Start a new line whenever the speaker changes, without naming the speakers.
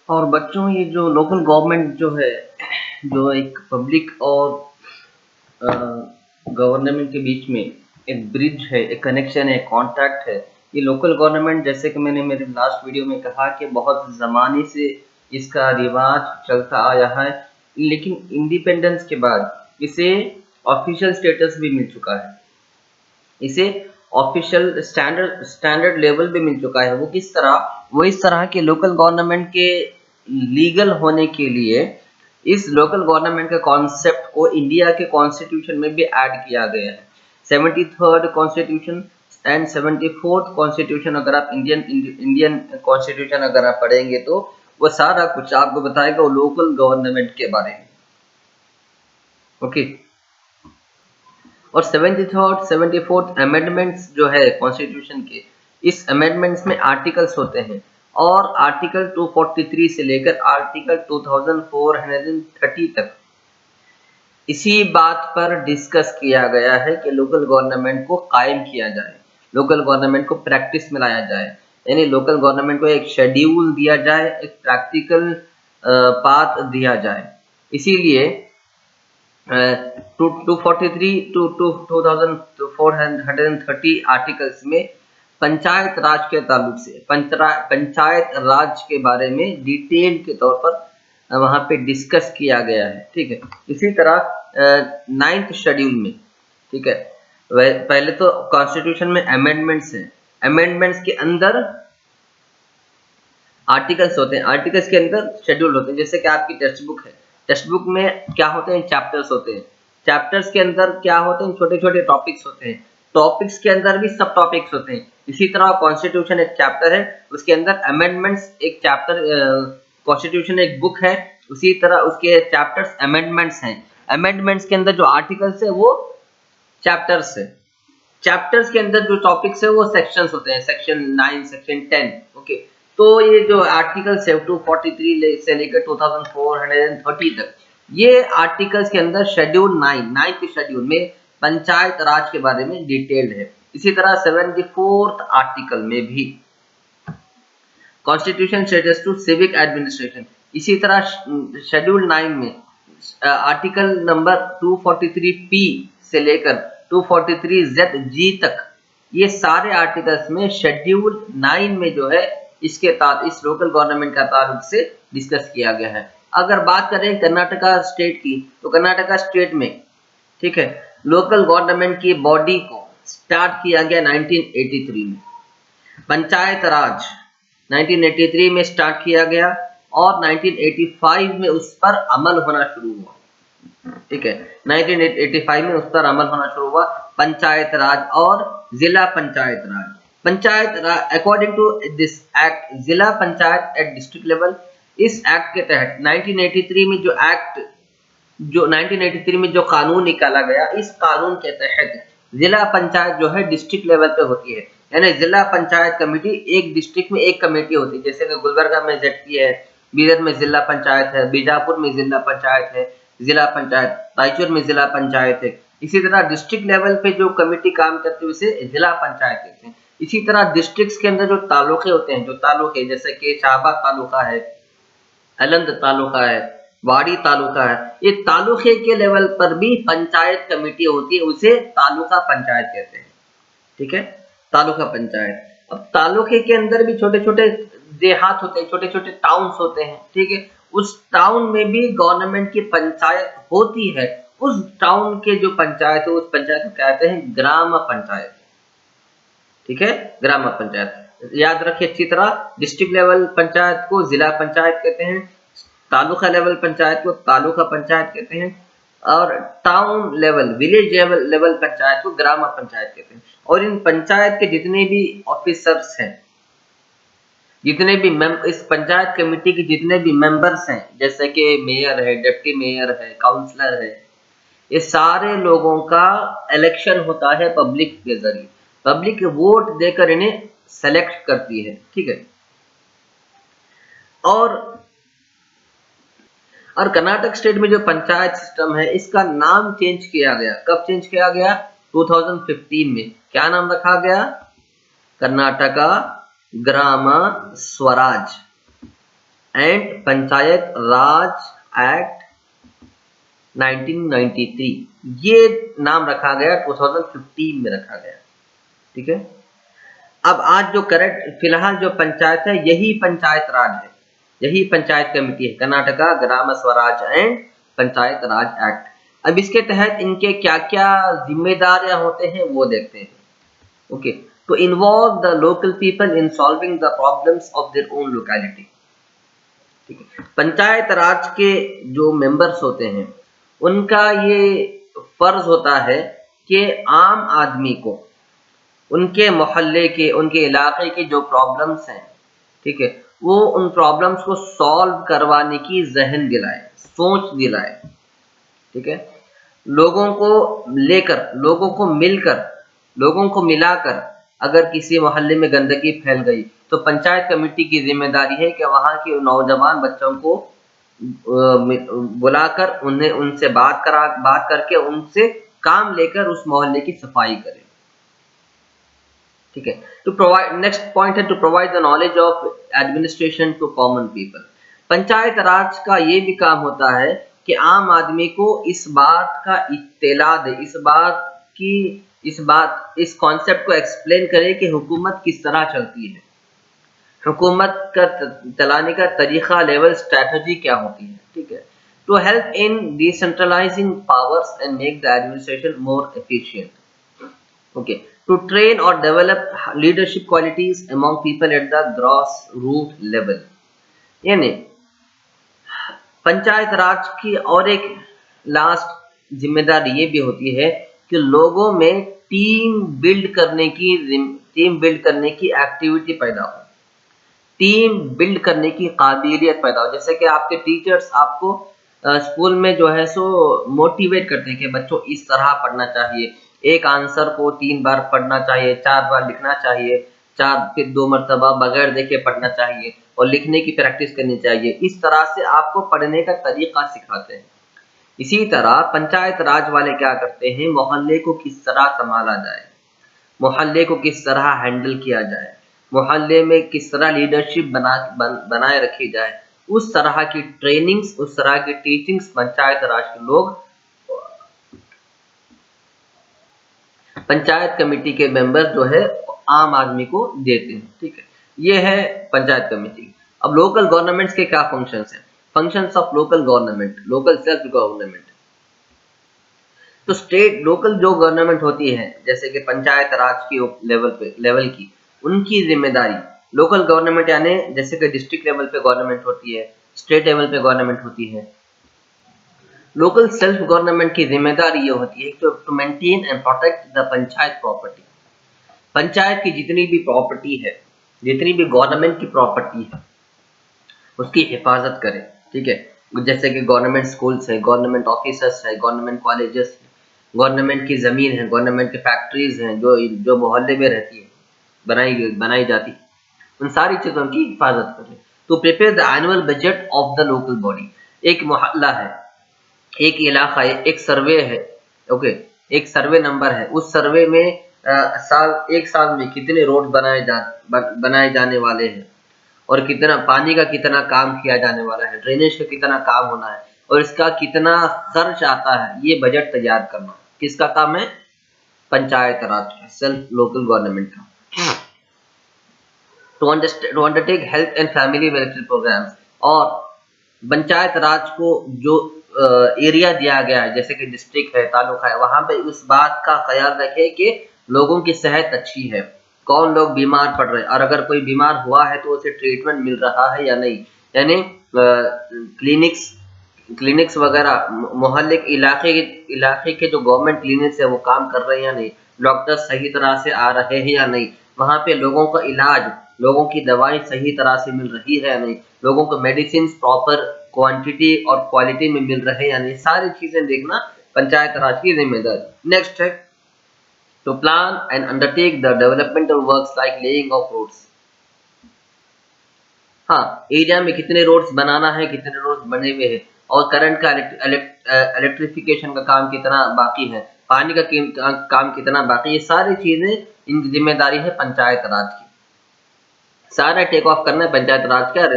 और बच्चों ये जो लोकल गवर्नमेंट जो है, जो एक पब्लिक और गवर्नमेंट के बीच में एक ब्रिज है, एक कनेक्शन है, कॉन्ट्रैक्ट है। ये लोकल गवर्नमेंट, जैसे कि मैंने मेरे लास्ट वीडियो में कहा कि बहुत ज़माने से इसका रिवाज चलता आया है, लेकिन इंडिपेंडेंस के बाद इसे ऑफिशियल स्टेटस भी मिल चुका है, इसे ऑफिशियल स्टैंडर्ड लेवल पे मिल चुका है। वो किस तरह? वो इस तरह के लोकल गवर्नमेंट के लीगल होने के लिए इस लोकल गवर्नमेंट के कॉन्सेप्ट को इंडिया के कॉन्स्टिट्यूशन में भी ऐड किया गया है। 73rd constitution and 74th constitution, अगर आप इंडियन कॉन्स्टिट्यूशन अगर आप पढ़ेंगे तो वो सारा कुछ आपको बताएगा वो लोकल गवर्नमेंट के बारे में। ओके। और 73rd 74th अमेंडमेंट्स जो है कॉन्स्टिट्यूशन के, इस अमेंडमेंट्स में आर्टिकल्स होते हैं, और आर्टिकल 243 से लेकर आर्टिकल 2430 तक इसी बात पर डिस्कस किया गया है कि लोकल गवर्नमेंट को कायम किया जाए, लोकल गवर्नमेंट को प्रैक्टिस में लाया जाए, यानी लोकल गवर्नमेंट को एक शेड्यूल दिया जाए, एक प्रैक्टिकल पाथ दिया जाए। इसीलिए 243 टू 2430 आर्टिकल्स में पंचायत राज के ताल्लुक से पंचायत राज के बारे में डिटेल के तौर पर वहां पे डिस्कस किया गया है। ठीक है। इसी तरह 9th शेड्यूल में, ठीक है, पहले तो कॉन्स्टिट्यूशन में अमेंडमेंट्स हैं, अमेंडमेंट्स के अंदर आर्टिकल्स होते हैं, आर्टिकल्स के अंदर शेड्यूल होते हैं। जैसे कि आपकी टेक्स्ट बुक है, टेक्स्ट बुक में क्या होते हैं? चैप्टर्स होते हैं, चैप्टर्स के अंदर क्या होते हैं? छोटे छोटे टॉपिक्स होते हैं, टॉपिक्स के अंदर भी सब टॉपिक्स होते हैं। इसी तरह कॉन्स्टिट्यूशन एक चैप्टर है, उसके अंदर अमेंडमेंट्स एक चैप्टर, कॉन्स्टिट्यूशन एक बुक है, उसी तरह उसके चैप्टर्स अमेंडमेंट्स हैं। अमेंडमेंट्स के अंदर जो आर्टिकल्स है वो चैप्टर्स है, चैप्टर्स के अंदर जो टॉपिक्स है वो सेक्शंस होते हैं, सेक्शन 9, सेक्शन 10। ओके। तो ये जो आर्टिकल्स है 243 से लेकर 2430 तक, ये आर्टिकल्स के अंदर शेड्यूल 9 के शेड्यूल में पंचायत राज के बारे में डिटेल्ड है। इसी तरह 74th आर्टिकल में भी constitution status to civic administration, इसी तरह शेड्यूल 9 में आर्टिकल नंबर 243P से लेकर 243ZG तक, ये सारे आर्टिकल्स में शेड्यूल 9 में जो है इस लोकल गवर्नमेंट का ताल्लुक से डिस्कस किया गया है। अगर बात करें कर्नाटका स्टेट की, तो कर्नाटका स्टेट में, ठीक है, लोकल गवर्नमेंट की बॉडी को स्टार्ट किया गया 1983 में, पंचायत राज 1983 में स्टार्ट किया गया और 1985 में उस पर अमल होना शुरू हुआ। ठीक है, 1985 में उस पर अमल होना शुरू हुआ पंचायत राज और जिला पंचायत राज। पंचायत राज अकॉर्डिंग टू दिस एक्ट, जिला पंचायत एट डिस्ट्रिक्ट लेवल, इस एक्ट के तहत 1983 में जो 1983 में जो कानून निकाला गया, इस कानून के तहत जिला पंचायत जो है डिस्ट्रिक्ट लेवल पे होती है, यानी जिला पंचायत कमेटी एक डिस्ट्रिक्ट में एक कमेटी होती है। जैसे कि गुलबर्गा में जेडपी है, बीदर में जिला पंचायत है, बीजापुर में जिला पंचायत है, जिला पंचायत रायचूर में जिला पंचायत है। इसी तरह डिस्ट्रिक्ट लेवल पे जो कमेटी काम करती है उसे जिला पंचायत कहते हैं। इसी तरह डिस्ट्रिक्ट्स के अंदर जो तालुके होते हैं, जो तालुके जैसे कि शाहबाद तालुका है, अलंद तालुका है, वाड़ी तालुका है, ये तालुके के लेवल पर भी पंचायत कमेटी होती है, उसे तालुका पंचायत कहते हैं। ठीक है, तालुका पंचायत। अब तालुके के अंदर भी छोटे छोटे देहात होते हैं, छोटे छोटे टाउन्स होते हैं। ठीक है, उस टाउन में भी गवर्नमेंट की पंचायत होती है। उस टाउन के जो पंचायत है उस पंचायत को कहते हैं ग्राम पंचायत। ठीक है, ग्राम पंचायत याद रखिए अच्छी तरह। डिस्ट्रिक्ट लेवल पंचायत को जिला पंचायत कहते हैं, तालुका लेवल पंचायत को तालुका पंचायत कहते हैं, और town level village level panchayat को ग्राम पंचायत कहते हैं। और इन पंचायत के जितने भी ऑफिसर्स हैं, जितने भी इस पंचायत कमेटी के जितने भी मेंबर्स हैं, जैसे कि मेयर है, डिप्टी मेयर है, काउंसलर है, ये सारे लोगों का इलेक्शन होता है पब्लिक के जरिए। पब्लिक वोट देकर इन्हें सेलेक्ट करती है। ठीक है, और कर्नाटक स्टेट में जो पंचायत सिस्टम है इसका नाम चेंज किया गया। कब चेंज किया गया? 2015 में। क्या नाम रखा गया? कर्नाटका ग्राम स्वराज एंड पंचायत राज एक्ट 1993, ये नाम रखा गया 2015 में रखा गया। ठीक है, अब आज जो करेक्ट फिलहाल जो पंचायत है यही पंचायत राज है, यही पंचायत कमेटी है, कर्नाटका ग्राम स्वराज एंड पंचायत राज एक्ट। अब इसके तहत इनके क्या क्या जिम्मेदारियां होते हैं वो देखते हैं। Okay, to involve the local people in solving the problems of their own locality. ठीक है, पंचायत राज के जो मेंबर्स होते हैं उनका ये फर्ज होता है कि आम आदमी को उनके मोहल्ले के, उनके इलाके के जो प्रॉब्लम्स हैं, ठीक है, वो उन प्रॉब्लम्स को सॉल्व करवाने की जहन दिलाए, सोच दिलाए। ठीक है, लोगों को लेकर, लोगों को मिलकर, लोगों को मिलाकर अगर किसी मोहल्ले में गंदगी फैल गई तो पंचायत कमेटी की जिम्मेदारी है कि वहां के नौजवान बच्चों को बुलाकर उन्हें उनसे बात करके उनसे काम लेकर उस मोहल्ले की सफाई करें। ठीक है, टू प्रोवाइड, नेक्स्ट पॉइंट है to provide the knowledge of administration to common people. Panchayat Raj का ये भी काम होता है कि आम आदमी को इस बात का इत्तेला दे, इस कॉन्सेप्ट को एक्सप्लेन करे कि हुकूमत किस तरह चलती है, हुकूमत का चलाने का तरीका, लेवल, स्ट्रैटेजी क्या होती है। ठीक है, to help in decentralising powers and make the administration more efficient. Okay, to train और develop leadership qualities among people at the grass root level. यानी पंचायत राज की और एक लास्ट जिम्मेदारी ये भी होती है कि लोगों में टीम बिल्ड करने की एक्टिविटी पैदा हो, टीम बिल्ड करने की काबिलियत पैदा हो। जैसे कि आपके टीचर्स आपको स्कूल में जो है सो मोटिवेट करते हैं कि बच्चों इस तरह पढ़ना चाहिए, एक आंसर को 3 बार पढ़ना चाहिए, 4 बार लिखना चाहिए, 4 फिर 2 मरतबा बगैर देखे पढ़ना चाहिए और लिखने की प्रैक्टिस करनी चाहिए। इस तरह से आपको पढ़ने का तरीका सिखाते हैं। इसी तरह पंचायत राज वाले क्या करते हैं, मोहल्ले को किस तरह संभाला जाए, मोहल्ले को किस तरह हैंडल किया जाए, मोहल्ले में किस तरह लीडरशिप बनाए रखी जाए, उस तरह की ट्रेनिंग्स, उस तरह की टीचिंग्स पंचायत राज के लोग, पंचायत कमेटी के मेंबर जो है आम आदमी को देते हैं। ठीक है, ये है पंचायत कमेटी। अब लोकल गवर्नमेंट्स के क्या फंक्शंस हैं? Functions of local government, local self government. तो स्टेट लोकल जो गवर्नमेंट होती है, जैसे कि पंचायत राज की लेवल की, उनकी जिम्मेदारी, लोकल गवर्नमेंट यानी जैसे कि डिस्ट्रिक्ट लेवल पे गवर्नमेंट होती है, स्टेट लेवल पे गवर्नमेंट होती है। लोकल सेल्फ गवर्नमेंट की जिम्मेदारी ये होती है to maintain and protect the panchayat property. Panchayat की जितनी भी प्रॉपर्टी है, जितनी भी गवर्नमेंट की प्रॉपर्टी है, उसकी हिफाजत करें। ठीक है, जैसे कि गवर्नमेंट स्कूल्स है, गवर्नमेंट ऑफिसर्स है, गवर्नमेंट कॉलेजेस, गवर्नमेंट की जमीन है, गवर्नमेंट की फैक्ट्रीज हैं जो मोहल्ले में रहती है, बनाई जाती है, उन सारी चीजों की हिफाजत करें। तो prepare the annual budget of the local body. एक मोहल्ला है, एक इलाका है, एक सर्वे है, ओके, एक सर्वे नंबर है, उस सर्वे में एक साल में कितने रोड बनाए जाने वाले हैं और कितना पानी का कितना काम किया जाने वाला है, ड्रेनेज का कितना काम होना है और इसका कितना खर्च आता है, ये बजट तैयार करना किसका काम है? Panchayat raj, self local government का। To undertake health and family welfare programmes, और पंचायत राज को जो एरिया दिया गया है, जैसे कि डिस्ट्रिक्ट है, तालुका है, वहां पे उस बात का ख्याल रखे कि लोगों की सेहत अच्छी है, कौन लोग बीमार पड़ रहे हैं, और अगर कोई बीमार हुआ है तो उसे ट्रीटमेंट मिल रहा है या नहीं, यानी क्लिनिक्स वगैरह मोहल्ले के इलाके के जो गवर्नमेंट क्लिनिक्स है वो काम कर रहे हैं या नहीं, डॉक्टर सही तरह से आ रहे हैं या नहीं, वहां पे लोगों का इलाज, लोगों की दवाई सही तरह से मिल रही है या नहीं, लोगों को मेडिसिन प्रॉपर क्वांटिटी और क्वालिटी में मिल रहे हैं या नहीं, सारी चीजें देखना पंचायत राज की जिम्मेदारी। नेक्स्ट है to plan and undertake the developmental works like laying of roads. हाँ, एरिया में कितने रोड्स बनाना है, कितने रोड्स बने हुए हैं, और करंट का इलेक्ट्रिफिकेशन का काम कितना बाकी है, पानी का काम कितना बाकी, ये सारी चीजें इनकी जिम्मेदारी है पंचायत राज की। सारा टेक ऑफ करना है पंचायत राज का।